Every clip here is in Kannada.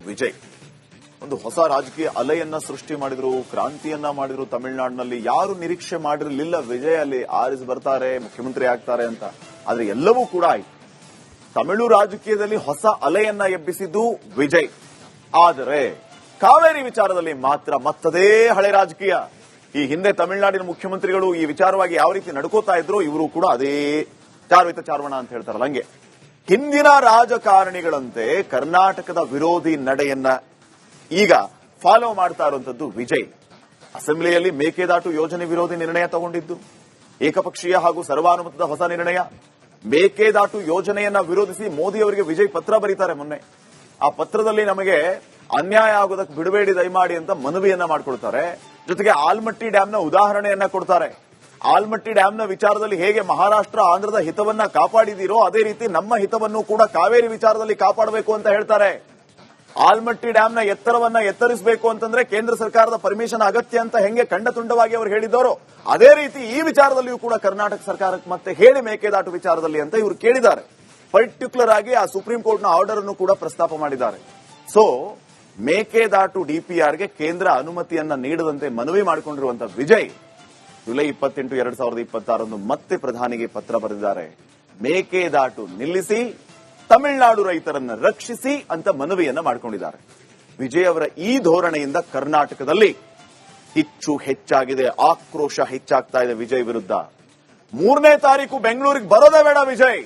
ವಿಜಯ್ ಒಂದು ಹೊಸ ರಾಜಕೀಯ ಅಲೆಯನ್ನ ಸೃಷ್ಟಿ ಮಾಡಿದ್ರು, ಕ್ರಾಂತಿಯನ್ನ ಮಾಡಿದ್ರು ತಮಿಳುನಾಡಿನಲ್ಲಿ. ಯಾರು ನಿರೀಕ್ಷೆ ಮಾಡಿರಲಿಲ್ಲ ವಿಜಯ್ ಅಲ್ಲಿ ಆರಿಸಿ ಬರ್ತಾರೆ, ಮುಖ್ಯಮಂತ್ರಿ ಆಗ್ತಾರೆ ಅಂತ. ಆದ್ರೆ ಎಲ್ಲವೂ ಕೂಡ ಆಯ್ತು. ತಮಿಳು ರಾಜಕೀಯದಲ್ಲಿ ಹೊಸ ಅಲೆಯನ್ನ ಎಬ್ಬಿಸಿದ್ದು ವಿಜಯ್. ಆದರೆ ಕಾವೇರಿ ವಿಚಾರದಲ್ಲಿ ಮಾತ್ರ ಮತ್ತದೇ ಹಳೆ ರಾಜಕೀಯ. ಈ ಹಿಂದೆ ತಮಿಳುನಾಡಿನ ಮುಖ್ಯಮಂತ್ರಿಗಳು ಈ ವಿಚಾರವಾಗಿ ಯಾವ ರೀತಿ ನಡ್ಕೋತಾ ಇದ್ರು, ಇವರು ಕೂಡ ಅದೇ ಚಾರ್ವಿತ ಚಾರ್ವಣ ಅಂತ ಹೇಳ್ತಾರಲ್ಲ ಹಂಗೆ. ಹಿಂದಿನ ರಾಜಕಾರಣಿಗಳಂತೆ ಕರ್ನಾಟಕದ ವಿರೋಧಿ ನಡೆಯನ್ನ ಈಗ ಫಾಲೋ ಮಾಡ್ತಾ ಇರುವಂತದ್ದು ವಿಜಯ್. ಅಸೆಂಬ್ಲಿಯಲ್ಲಿ ಮೇಕೆದಾಟು ಯೋಜನೆ ವಿರೋಧಿ ನಿರ್ಣಯ ತಗೊಂಡಿದ್ದು ಏಕಪಕ್ಷೀಯ ಹಾಗೂ ಸರ್ವಾನುಮತದ ಹೊಸ ನಿರ್ಣಯ. ಮೇಕೆದಾಟು ಯೋಜನೆಯನ್ನ ವಿರೋಧಿಸಿ ಮೋದಿ ಅವರಿಗೆ ವಿಜಯ್ ಪತ್ರ ಬರೀತಾರೆ ಮೊನ್ನೆ. ಆ ಪತ್ರದಲ್ಲಿ ನಮಗೆ ಅನ್ಯಾಯ ಆಗೋದಕ್ಕೆ ಬಿಡಬೇಡಿ ದಯಮಾಡಿ ಅಂತ ಮನವಿಯನ್ನ ಮಾಡಿಕೊಡ್ತಾರೆ. ಜೊತೆಗೆ ಆಲ್ಮಟ್ಟಿ ಡ್ಯಾಂನ ಉದಾಹರಣೆಯನ್ನ ಕೊಡ್ತಾರೆ. ಆಲ್ಮಟ್ಟಿ ಡ್ಯಾಂನ ವಿಚಾರದಲ್ಲಿ ಹೇಗೆ ಮಹಾರಾಷ್ಟ್ರ ಆಂಧ್ರದ ಹಿತವನ್ನ ಕಾಪಾಡಿದೀರೋ ಅದೇ ರೀತಿ ನಮ್ಮ ಹಿತವನ್ನು ಕೂಡ ಕಾವೇರಿ ವಿಚಾರದಲ್ಲಿ ಕಾಪಾಡಬೇಕು ಅಂತ ಹೇಳ್ತಾರೆ. ಆಲ್ಮಟ್ಟಿ ಡ್ಯಾಂನ ಎತ್ತರವನ್ನ ಎತ್ತರಿಸಬೇಕು ಅಂತಂದ್ರೆ ಕೇಂದ್ರ ಸರ್ಕಾರದ ಪರ್ಮಿಷನ್ ಅಗತ್ಯ ಅಂತ ಹೆಂಗೆ ಖಂಡತುಂಡವಾಗಿ ಅವರು ಹೇಳಿದವರು ಅದೇ ರೀತಿ ಈ ವಿಚಾರದಲ್ಲಿಯೂ ಕೂಡ ಕರ್ನಾಟಕ ಸರ್ಕಾರಕ್ಕೆ ಮತ್ತೆ ಹೇಳಿ ಮೇಕೆದಾಟು ವಿಚಾರದಲ್ಲಿ ಅಂತ ಇವರು ಕೇಳಿದ್ದಾರೆ. ಪರ್ಟಿಕ್ಯುಲರ್ ಆಗಿ ಆ ಸುಪ್ರೀಂ ಕೋರ್ಟ್ನ ಆರ್ಡರ್ ಅನ್ನು ಕೂಡ ಪ್ರಸ್ತಾಪ ಮಾಡಿದ್ದಾರೆ. ಸೊ ಮೇಕೆದಾಟು ಡಿಪಿಆರ್ಗೆ ಕೇಂದ್ರ ಅನುಮತಿಯನ್ನ ನೀಡದಂತೆ ಮನವಿ ಮಾಡಿಕೊಂಡಿರುವಂತಹ ವಿಜಯ್ ಜುಲೈ 28, 2026 ಮತ್ತೆ ಪ್ರಧಾನಿಗೆ ಪತ್ರ ಬರೆದಿದ್ದಾರೆ. ಮೇಕೆದಾಟು ನಿಲ್ಲಿಸಿ, ತಮಿಳುನಾಡು ರೈತರನ್ನ ರಕ್ಷಿಸಿ ಅಂತ ಮನವಿಯನ್ನ ಮಾಡಿಕೊಂಡಿದ್ದಾರೆ. ವಿಜಯ್ ಅವರ ಈ ಧೋರಣೆಯಿಂದ ಕರ್ನಾಟಕದಲ್ಲಿ ಕಿಚ್ಚು ಹೆಚ್ಚಾಗಿದೆ, ಆಕ್ರೋಶ ಹೆಚ್ಚಾಗ್ತಾ ಇದೆ ವಿಜಯ್ ವಿರುದ್ಧ. 3ನೇ ತಾರೀಕು ಬೆಂಗಳೂರಿಗೆ ಬರೋದೇ ಬೇಡ ವಿಜಯ್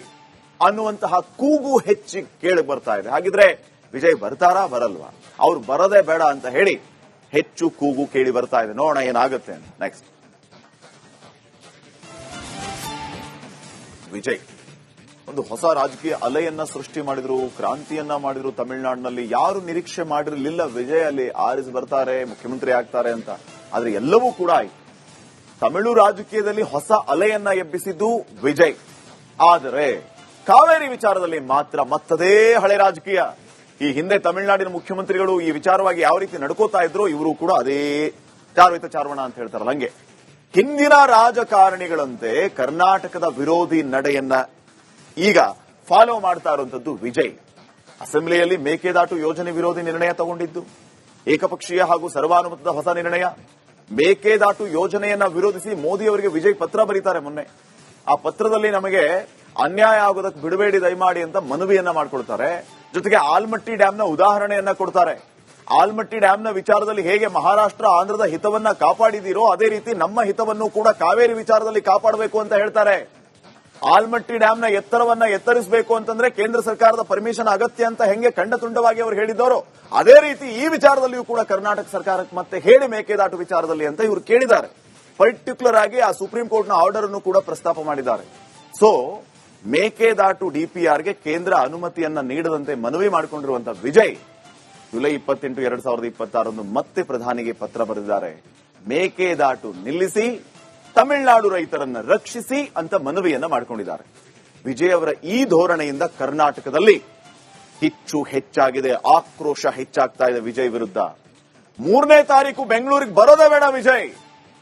ಅನ್ನುವಂತಹ ಕೂಗು ಹೆಚ್ಚಿ ಕೇಳಿ ಬರ್ತಾ ಇದೆ. ಹಾಗಿದ್ರೆ ವಿಜಯ್ ಬರ್ತಾರಾ ಬರಲ್ವಾ? ಅವ್ರು ಬರೋದೇ ಬೇಡ ಅಂತ ಹೇಳಿ ಹೆಚ್ಚು ಕೂಗು ಕೇಳಿ ಬರ್ತಾ ಇದೆ. ನೋಡೋಣ ಏನಾಗುತ್ತೆ ಅಂತ. ನೆಕ್ಸ್ಟ್ ವಿಜಯ್ ಒಂದು ಹೊಸ ರಾಜಕೀಯ ಅಲೆಯನ್ನ ಸೃಷ್ಟಿ ಮಾಡಿದ್ರು, ಕ್ರಾಂತಿಯನ್ನ ಮಾಡಿದ್ರು ತಮಿಳುನಾಡಿನಲ್ಲಿ. ಯಾರು ನಿರೀಕ್ಷೆ ಮಾಡಿರಲಿಲ್ಲ ವಿಜಯ್ ಅಲ್ಲಿ ಆರಿಸಿ ಬರ್ತಾರೆ, ಮುಖ್ಯಮಂತ್ರಿ ಆಗ್ತಾರೆ ಅಂತ. ಆದ್ರೆ ಎಲ್ಲವೂ ಕೂಡ ಆಯ್ತು. ತಮಿಳು ರಾಜಕೀಯದಲ್ಲಿ ಹೊಸ ಅಲೆಯನ್ನ ಎಬ್ಬಿಸಿದ್ದು ವಿಜಯ್. ಆದರೆ ಕಾವೇರಿ ವಿಚಾರದಲ್ಲಿ ಮಾತ್ರ ಮತ್ತದೇ ಹಳೆ ರಾಜಕೀಯ. ಈ ಹಿಂದೆ ತಮಿಳುನಾಡಿನ ಮುಖ್ಯಮಂತ್ರಿಗಳು ಈ ವಿಚಾರವಾಗಿ ಯಾವ ರೀತಿ ನಡ್ಕೋತಾ ಇದ್ರು, ಇವರು ಕೂಡ ಅದೇ ಚಾರ್ವಿತ ಚಾರ್ವಣ ಅಂತ ಹೇಳ್ತಾರಲ್ಲ ಹಂಗೆ. ಹಿಂದಿನ ರಾಜಕಾರಣಿಗಳಂತೆ ಕರ್ನಾಟಕದ ವಿರೋಧಿ ನಡೆಯನ್ನ ಈಗ ಫಾಲೋ ಮಾಡ್ತಾ ಇರುವಂತದ್ದು ವಿಜಯ್. ಅಸೆಂಬ್ಲಿಯಲ್ಲಿ ಮೇಕೆದಾಟು ಯೋಜನೆ ವಿರೋಧಿ ನಿರ್ಣಯ ತಗೊಂಡಿದ್ದು ಏಕಪಕ್ಷೀಯ ಹಾಗೂ ಸರ್ವಾನುಮತದ ಹೊಸ ನಿರ್ಣಯ. ಮೇಕೆದಾಟು ಯೋಜನೆಯನ್ನ ವಿರೋಧಿಸಿ ಮೋದಿ ಅವರಿಗೆ ವಿಜಯ್ ಪತ್ರ ಬರೀತಾರೆ ಮೊನ್ನೆ. ಆ ಪತ್ರದಲ್ಲಿ ನಮಗೆ ಅನ್ಯಾಯ ಆಗೋದಕ್ಕೆ ಬಿಡಬೇಡಿ ದಯಮಾಡಿ ಅಂತ ಮನವಿಯನ್ನ ಮಾಡಿಕೊಡ್ತಾರೆ. ಜೊತೆಗೆ ಆಲ್ಮಟ್ಟಿ ಡ್ಯಾಂನ ಉದಾಹರಣೆಯನ್ನ ಕೊಡ್ತಾರೆ. ಆಲ್ಮಟ್ಟಿ ಡ್ಯಾಂನ ವಿಚಾರದಲ್ಲಿ ಹೇಗೆ ಮಹಾರಾಷ್ಟ್ರ ಆಂಧ್ರದ ಹಿತವನ್ನ ಕಾಪಾಡಿದೀರೋ ಅದೇ ರೀತಿ ನಮ್ಮ ಹಿತವನ್ನು ಕೂಡ ಕಾವೇರಿ ವಿಚಾರದಲ್ಲಿ ಕಾಪಾಡಬೇಕು ಅಂತ ಹೇಳ್ತಾರೆ. ಆಲ್ಮಟ್ಟಿ ಡ್ಯಾಂನ ಎತ್ತರವನ್ನ ಎತ್ತರಿಸಬೇಕು ಅಂತಂದ್ರೆ ಕೇಂದ್ರ ಸರ್ಕಾರದ ಪರ್ಮಿಷನ್ ಅಗತ್ಯ ಅಂತ ಹೆಂಗೆ ಖಂಡತುಂಡವಾಗಿ ಅವರು ಹೇಳಿದವರು ಅದೇ ರೀತಿ ಈ ವಿಚಾರದಲ್ಲಿಯೂ ಕೂಡ ಕರ್ನಾಟಕ ಸರ್ಕಾರಕ್ಕೆ ಮತ್ತೆ ಹೇಳಿ ಮೇಕೆದಾಟು ವಿಚಾರದಲ್ಲಿ ಅಂತ ಇವರು ಕೇಳಿದ್ದಾರೆ. ಪರ್ಟಿಕ್ಯುಲರ್ ಆಗಿ ಆ ಸುಪ್ರೀಂ ಕೋರ್ಟ್ನ ಆರ್ಡರ್ ಅನ್ನು ಕೂಡ ಪ್ರಸ್ತಾಪ ಮಾಡಿದ್ದಾರೆ. ಸೊ ಮೇಕೆದಾಟು ಡಿಪಿಆರ್ಗೆ ಕೇಂದ್ರ ಅನುಮತಿಯನ್ನ ನೀಡದಂತೆ ಮನವಿ ಮಾಡಿಕೊಂಡಿರುವಂತಹ ವಿಜಯ್ ಜುಲೈ 28, 2026 ಮತ್ತೆ ಪ್ರಧಾನಿಗೆ ಪತ್ರ ಬರೆದಿದ್ದಾರೆ. ಮೇಕೆದಾಟು ನಿಲ್ಲಿಸಿ, ತಮಿಳುನಾಡು ರೈತರನ್ನ ರಕ್ಷಿಸಿ ಅಂತ ಮನವಿಯನ್ನ ಮಾಡಿಕೊಂಡಿದ್ದಾರೆ. ವಿಜಯ್ ಅವರ ಈ ಧೋರಣೆಯಿಂದ ಕರ್ನಾಟಕದಲ್ಲಿ ಕಿಚ್ಚು ಹೆಚ್ಚಾಗಿದೆ, ಆಕ್ರೋಶ ಹೆಚ್ಚಾಗ್ತಾ ಇದೆ ವಿಜಯ್ ವಿರುದ್ಧ. 3ನೇ ತಾರೀಕು ಬೆಂಗಳೂರಿಗೆ ಬರೋದೇ ಬೇಡ ವಿಜಯ್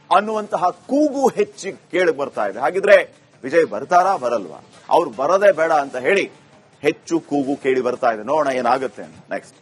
ಅನ್ನುವಂತಹ ಕೂಗು ಹೆಚ್ಚಿ ಕೇಳಿ ಬರ್ತಾ ಇದೆ. ಹಾಗಿದ್ರೆ ವಿಜಯ್ ಬರ್ತಾರಾ ಬರಲ್ವಾ? ಅವ್ರು ಬರೋದೇ ಬೇಡ ಅಂತ ಹೇಳಿ ಹೆಚ್ಚು ಕೂಗು ಕೇಳಿ ಬರ್ತಾ ಇದೆ. ನೋಡೋಣ ಏನಾಗುತ್ತೆ. ನೆಕ್ಸ್ಟ್